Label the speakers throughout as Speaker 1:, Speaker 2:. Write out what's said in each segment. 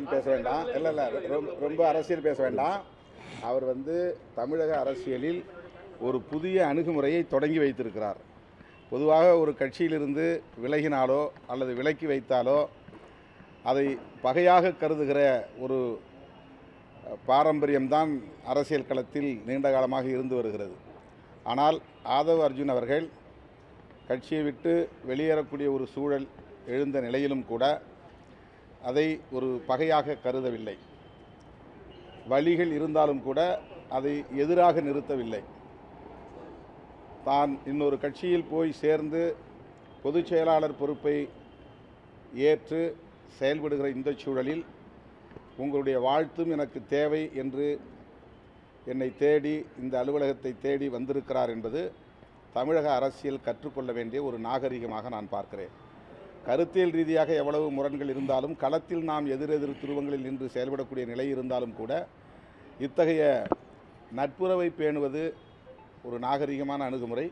Speaker 1: அரசியல் பேச வேண்டாம். இல்லை ரொம்ப அரசியல் பேச வேண்டாம். அவர் தமிழக அரசியலில் ஒரு புதிய அணுகுமுறையை தொடங்கி வைத்திருக்கிறார். பொதுவாக ஒரு கட்சியிலிருந்து விலகினாலோ அல்லது விலக்கி வைத்தாலோ அதை பகையாக கருதுகிற ஒரு பாரம்பரியம்தான் அரசியல் களத்தில் நீண்ட காலமாக இருந்து வருகிறது. ஆனால் ஆதவ் அர்ஜுன் அவர்கள் கட்சியை விட்டு வெளியேறக்கூடிய ஒரு சூழல் எழுந்த நிலையிலும் கூட அதை ஒரு பகையாக கருதவில்லை. வழிகள் இருந்தாலும் கூட அதை எதிராக நிறுத்தவில்லை. தான் இன்னொரு கட்சியில் போய் சேர்ந்து பொதுச் செயலாளர் பொறுப்பை ஏற்று செயல்படுகிற இந்த சூழலில் உங்களுடைய வாழ்த்தும் எனக்கு தேவை என்று என்னை தேடி இந்த அலுவலகத்தை தேடி வந்திருக்கிறார் என்பது தமிழக அரசியல் கற்றுக்கொள்ள வேண்டிய ஒரு நாகரிகமாக நான் பார்க்கிறேன். கருத்தியல் ரீதியாக எவ்வளவு முரண்கள் இருந்தாலும் களத்தில் நாம் எதிரெதிர் துருவங்களில் நின்று செயல்படக்கூடிய நிலை இருந்தாலும் கூட இத்தகைய நட்புறவை பேணுவது ஒரு நாகரிகமான அணுகுமுறை.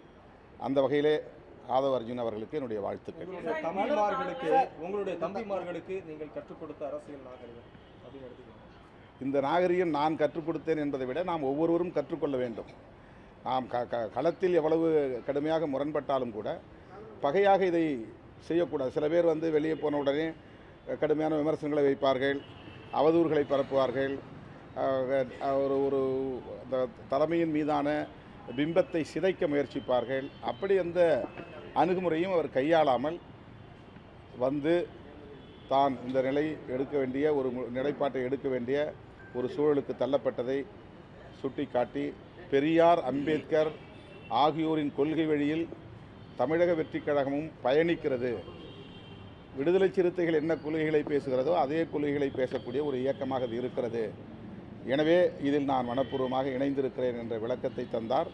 Speaker 1: அந்த வகையிலே ஆதவ் அர்ஜுன் அவர்களுக்கு என்னுடைய வாழ்த்துக்கள்.
Speaker 2: உங்களுடைய தம்பிமார்களுக்கு நீங்கள் கற்றுக் கொடுத்த அரசியல் நாகரிகம் அப்படின்னு எடுத்துக்கோங்க.
Speaker 1: இந்த நாகரிகம் நான் கற்றுக் கொடுத்தேன் என்பதை விட நாம் ஒவ்வொருவரும் கற்றுக்கொள்ள வேண்டும். நாம் களத்தில் எவ்வளவு கடுமையாக முரண்பட்டாலும் கூட பகையாக இதை செய்யக்கூடாது. சில பேர் வெளியே போன உடனே கடுமையான விமர்சனங்களை வைப்பார்கள், அவதூறுகளை பரப்புவார்கள், ஒரு அந்த தலைமையின் மீதான பிம்பத்தை சிதைக்க முயற்சிப்பார்கள். அப்படி எந்த அணுகுமுறையும் அவர் கையாளாமல் தான் இந்த நிலை எடுக்க வேண்டிய ஒரு நிலைப்பாட்டை எடுக்க வேண்டிய ஒரு சூழலுக்கு தள்ளப்பட்டதை சுட்டிக்காட்டி பெரியார், அம்பேத்கர் ஆகியோரின் கொள்கை வழியில் தமிழக வெற்றிக் கழகமும் பயணிக்கிறது. விடுதலை சிறுத்தைகள் என்ன கொள்கைகளை பேசுகிறதோ அதே கொள்கைகளை பேசக்கூடிய ஒரு இயக்கமாக அது இருக்கிறது. எனவே இதில் நான் மனப்பூர்வமாக இணைந்திருக்கிறேன் என்ற விளக்கத்தை தந்தார்.